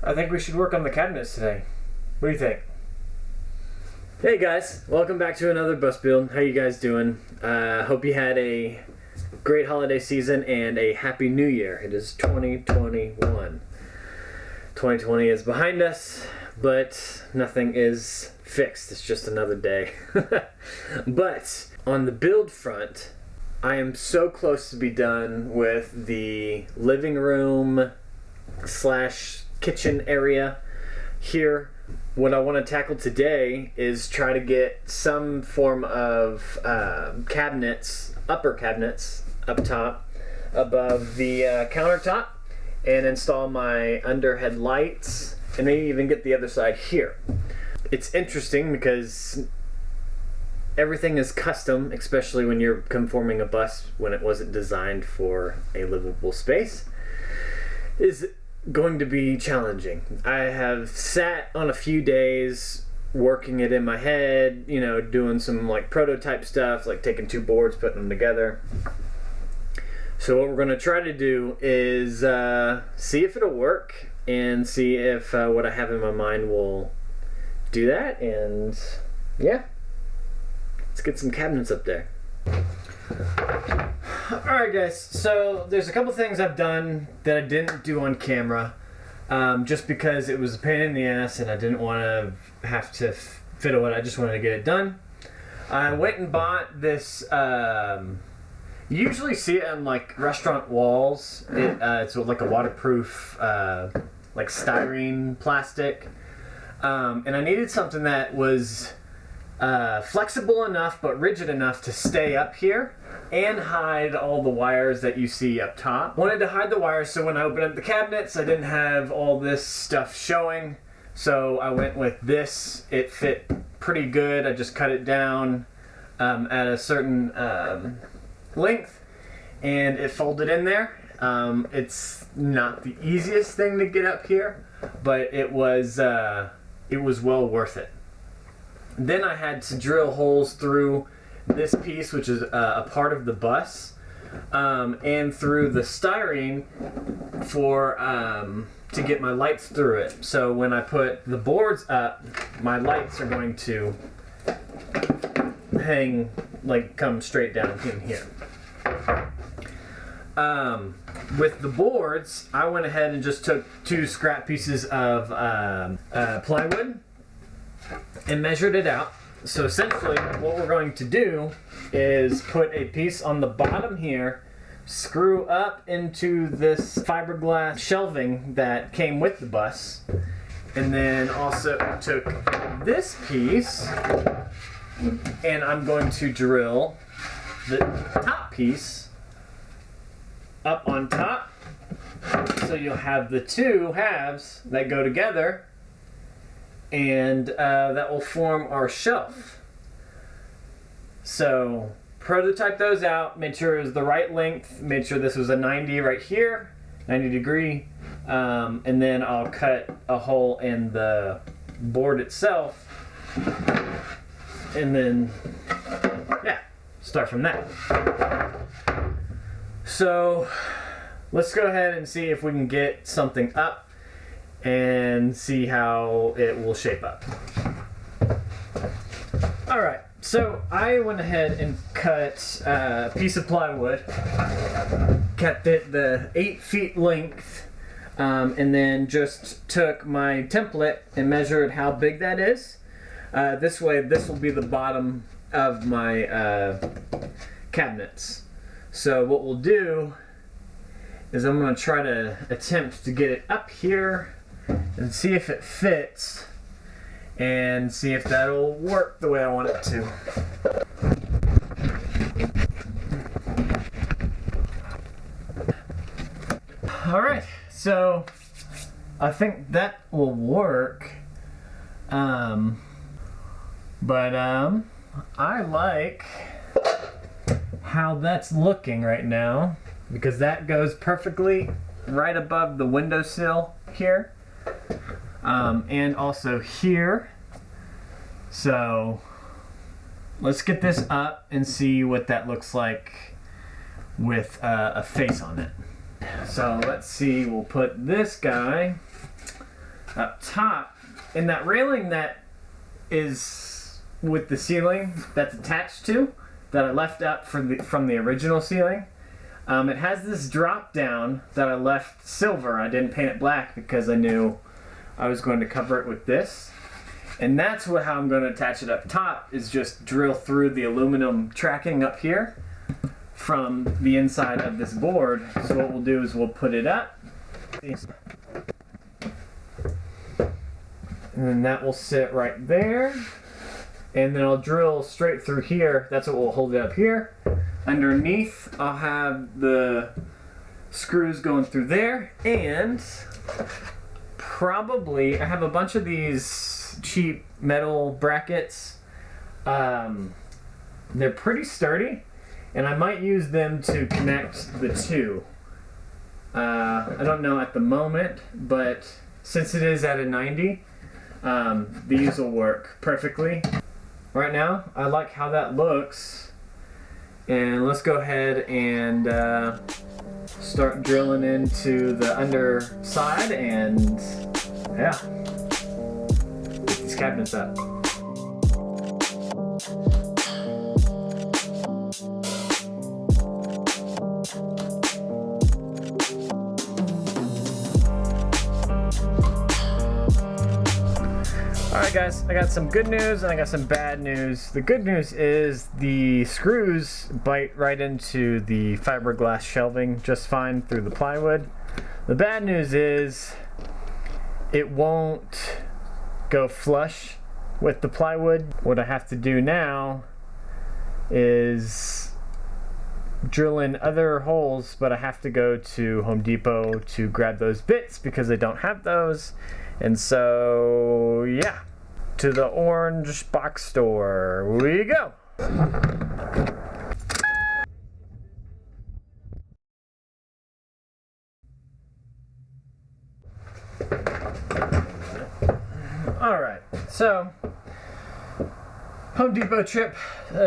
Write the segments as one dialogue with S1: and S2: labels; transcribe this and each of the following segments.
S1: I think we should work on the cabinets today. What do you think? Hey guys, welcome back to another bus build. How you guys doing? Hope you had a great holiday season and a happy new year. It is 2021. 2020 is behind us, but nothing is fixed. It's just another day. But on the build front, I am so close to be done with the living room slash kitchen area here. What I want to tackle today is try to get some form of cabinets, upper cabinets up top above the countertop, and install my underhead lights, and maybe even get the other side here. It's interesting because everything is custom, especially when you're conforming a bus when it wasn't designed for a livable space. Is going to be challenging. I have sat on a few days working it in my head, you know, doing some like prototype stuff, like taking two boards, putting them together. So what we're going to try to do is see if it'll work and see if what I have in my mind will do that, and yeah, let's get some cabinets up there. Alright guys, so there's a couple things I've done that I didn't do on camera, just because it was a pain in the ass and I didn't want to have to fiddle it. I just wanted to get it done. I went and bought this, you usually see it on like restaurant walls. It's like a waterproof like styrene plastic, and I needed something that was flexible enough but rigid enough to stay up here and hide all the wires that you see up top. Wanted to hide the wires so when I opened up the cabinets I didn't have all this stuff showing, so I went with this. It fit pretty good. I just cut it down at a certain length and it folded in there. It's not the easiest thing to get up here, but it was well worth it. Then I had to drill holes through this piece, which is a part of the bus, and through the styrene for to get my lights through it. So when I put the boards up, my lights are going to hang, like come straight down in here. With the boards, I went ahead and just took two scrap pieces of plywood and measured it out. So essentially what we're going to do is put a piece on the bottom here, screw up into this fiberglass shelving that came with the bus, and then also took this piece and I'm going to drill the top piece up on top, so you'll have the two halves that go together, and that will form our shelf. So prototype those out, made sure it was the right length, made sure this was a 90 right here, 90 degree, and then I'll cut a hole in the board itself, and then yeah, start from that. So let's go ahead and see if we can get something up and see how it will shape up. Alright, so I went ahead and cut a piece of plywood, kept it the 8 feet length, and then just took my template and measured how big that is. This way, this will be the bottom of my cabinets. So what we'll do is I'm going to try to attempt to get it up here and see if it fits and see if that'll work the way I want it to. Alright, so I think that will work, but I like how that's looking right now, because that goes perfectly right above the windowsill here, and also here. So let's get this up and see what that looks like with a face on it. So let's see, we'll put this guy up top, and that railing that is with the ceiling that's attached to, that I left up from the original ceiling. It has this drop down that I left silver. I didn't paint it black because I knew I was going to cover it with this. And that's how I'm going to attach it up top, is just drill through the aluminum tracking up here from the inside of this board. So what we'll do is we'll put it up. And then that will sit right there. And then I'll drill straight through here. That's what will hold it up here. Underneath, I'll have the screws going through there. And probably, I have a bunch of these cheap metal brackets. They're pretty sturdy, and I might use them to connect the two. I don't know at the moment, but since it is at a 90, these will work perfectly. Right now, I like how that looks, and let's go ahead and start drilling into the underside and yeah, get these cabinets up. Alright guys, I got some good news and I got some bad news. The good news is the screws bite right into the fiberglass shelving just fine through the plywood. The bad news is it won't go flush with the plywood. What I have to do now is drill in other holes, but I have to go to Home Depot to grab those bits because I don't have those. And so, yeah, to the orange box store we go. All right, so Home Depot trip,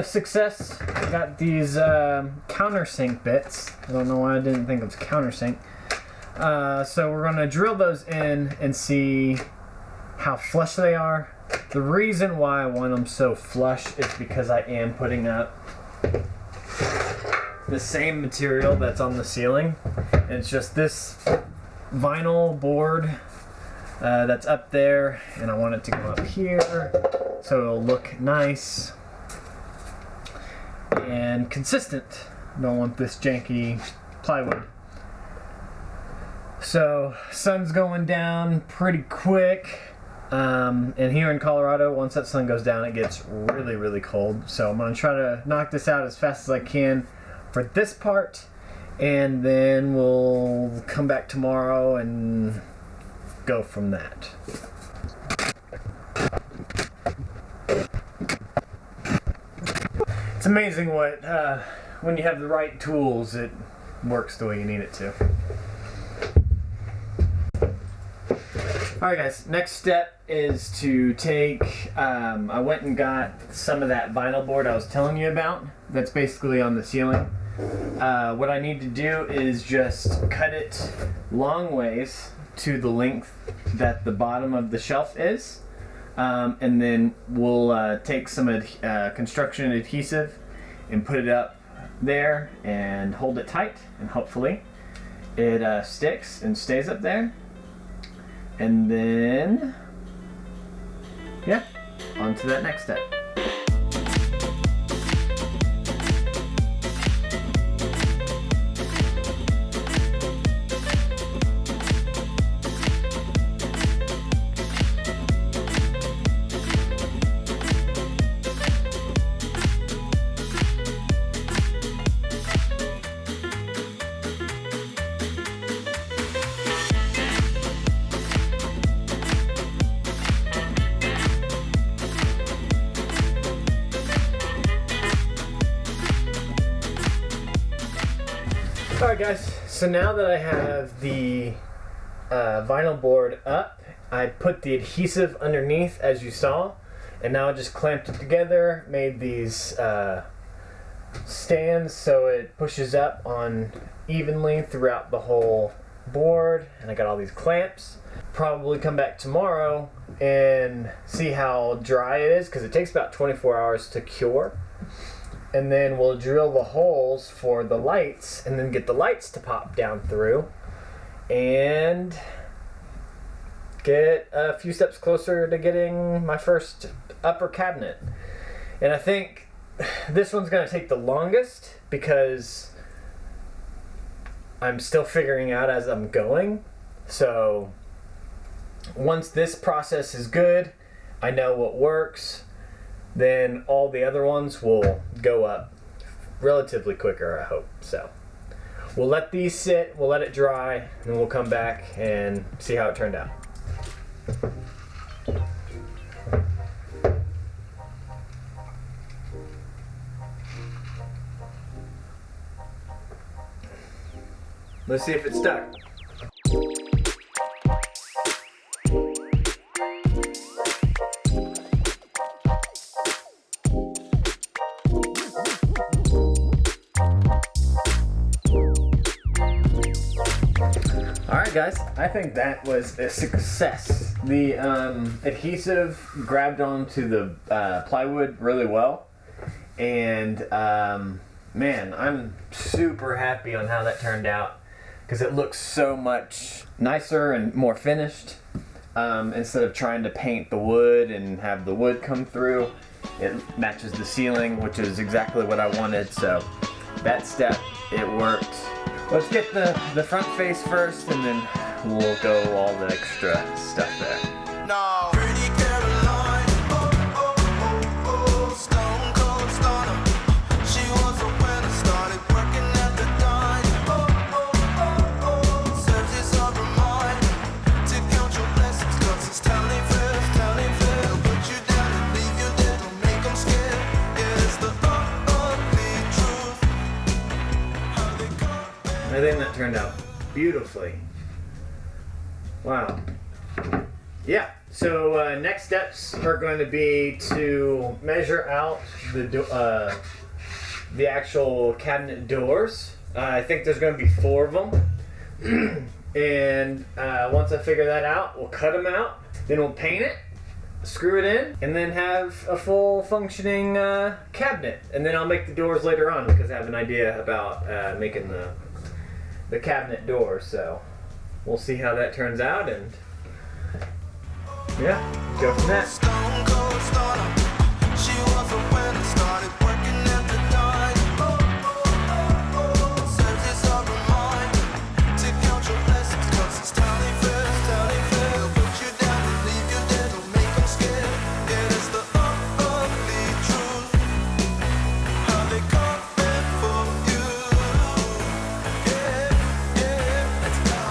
S1: success. I got these countersink bits. I don't know why I didn't think it was countersink. So we're going to drill those in and see how flush they are. The reason why I want them so flush is because I am putting up the same material that's on the ceiling. And it's just this vinyl board that's up there, and I want it to go up here so it'll look nice and consistent. Don't want this janky plywood. So, sun's going down pretty quick, and here in Colorado, once that sun goes down, it gets really, really cold. So I'm going to try to knock this out as fast as I can for this part, and then we'll come back tomorrow and go from that. It's amazing what, when you have the right tools, it works the way you need it to. Alright guys, next step is to take, I went and got some of that vinyl board I was telling you about, that's basically on the ceiling. What I need to do is just cut it long ways to the length that the bottom of the shelf is, and then we'll take some construction adhesive and put it up there and hold it tight, and hopefully it sticks and stays up there. And then, yeah, on to that next step. Alright guys, so now that I have the vinyl board up, I put the adhesive underneath as you saw, And now I just clamped it together, made these stands so it pushes up on evenly throughout the whole board, and I got all these clamps. Probably come back tomorrow and see how dry it is, because it takes about 24 hours to cure. And then we'll drill the holes for the lights and then get the lights to pop down through and get a few steps closer to getting my first upper cabinet. And I think this one's going to take the longest because I'm still figuring out as I'm going. So once this process is good, I know what works, then all the other ones will go up relatively quicker, I hope. So we'll let these sit, we'll let it dry, and then we'll come back and see how it turned out. Let's see if it's stuck. Alright guys, I think that was a success. The adhesive grabbed onto the plywood really well, and man, I'm super happy on how that turned out, because it looks so much nicer and more finished. Instead of trying to paint the wood and have the wood come through, it matches the ceiling, which is exactly what I wanted. So that step, it worked. Let's get the front face first, and then we'll go all the extra stuff there. No. Pretty Caroline, stone cold stunner. She was a winner, started working at the diner. Serves this up her mind to count your blessings, 'cause it's telling fair, telling fair. Put you down and leave you there, don't make them scared. Yeah, it's the ugly truth. How they come. I think that turned out beautifully. Wow. Yeah, so next steps are going to be to measure out the actual cabinet doors. I think there's going to be 4 of them. And once I figure that out, we'll cut them out. Then we'll paint it, screw it in, and then have a full functioning cabinet. And then I'll make the doors later on, because I have an idea about making the cabinet door. So we'll see how that turns out, and yeah, go from that. Stone cold stunner. She was a winner, started working at the diner. Serves this up her mind to count your blessings, 'cause it's telling fair, telling fair. They'll put you down and leave you there, don't make them scared. Yeah, it's the ugly truth. How they come in for you. Let's go.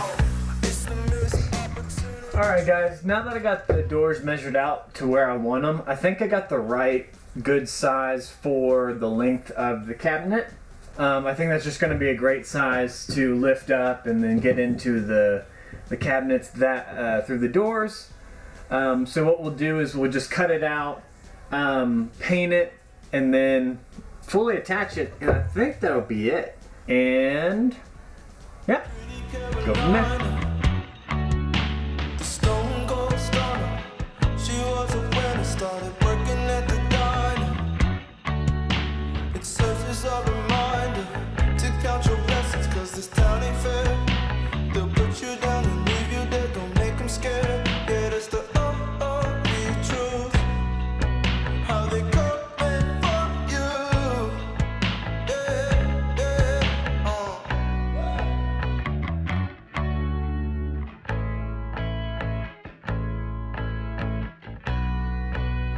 S1: It's the music opportunity. Alright guys, now that I got the doors measured out to where I want them, I think I got the right good size for the length of the cabinet. I think that's just going to be a great size to lift up and then get into the cabinets that through the doors. So what we'll do is we'll just cut it out, paint it, and then fully attach it, and I think that'll be it. And yeah, go from there. Started working at the diner. It serves as a reminder to count your blessings, 'cause this town ain't fair. They'll put you down and leave you there, don't make them scared. Yeah, that's the ugly truth. How they coming for you. Yeah, yeah,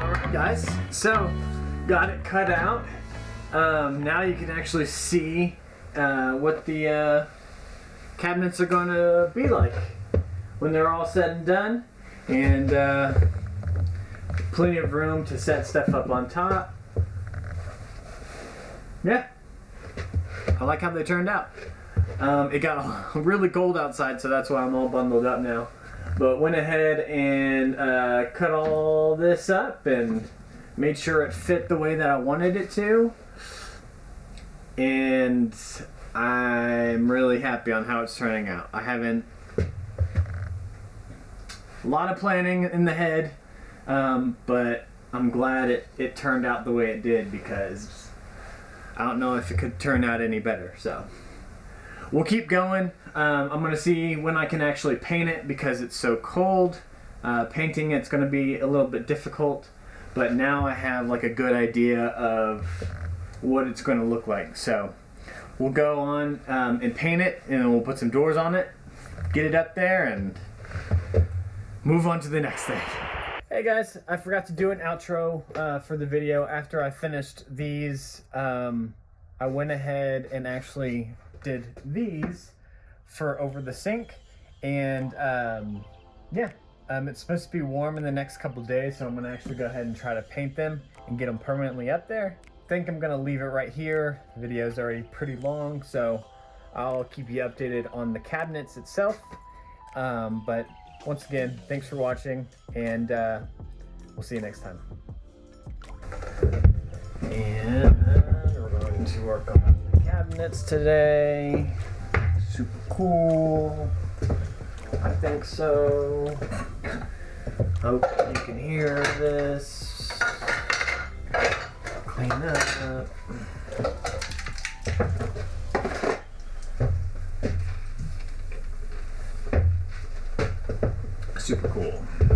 S1: Alright guys, so got it cut out. Now you can actually see what the cabinets are going to be like when they're all said and done, and plenty of room to set stuff up on top. Yeah, I like how they turned out. It got really cold outside, so that's why I'm all bundled up now. But went ahead and cut all this up and made sure it fit the way that I wanted it to, and I'm really happy on how it's turning out. I haven't, a lot of planning in the head, but I'm glad it turned out the way it did, because I don't know if it could turn out any better. So we'll keep going. I'm gonna see when I can actually paint it, because it's so cold. Painting it's gonna be a little bit difficult, but now I have like a good idea of what it's gonna look like. So we'll go on and paint it, and we'll put some doors on it, get it up there, and move on to the next thing. Hey guys, I forgot to do an outro for the video. After I finished these, I went ahead and actually did these for over the sink, and yeah, it's supposed to be warm in the next couple days, so I'm gonna actually go ahead and try to paint them and get them permanently up there. I think I'm gonna leave it right here. The video's already pretty long, so I'll keep you updated on the cabinets itself. But once again, thanks for watching, and we'll see you next time. And we're going to work on the cabinets today. Super cool. I think so. Hope you can hear this. Clean up. Super cool.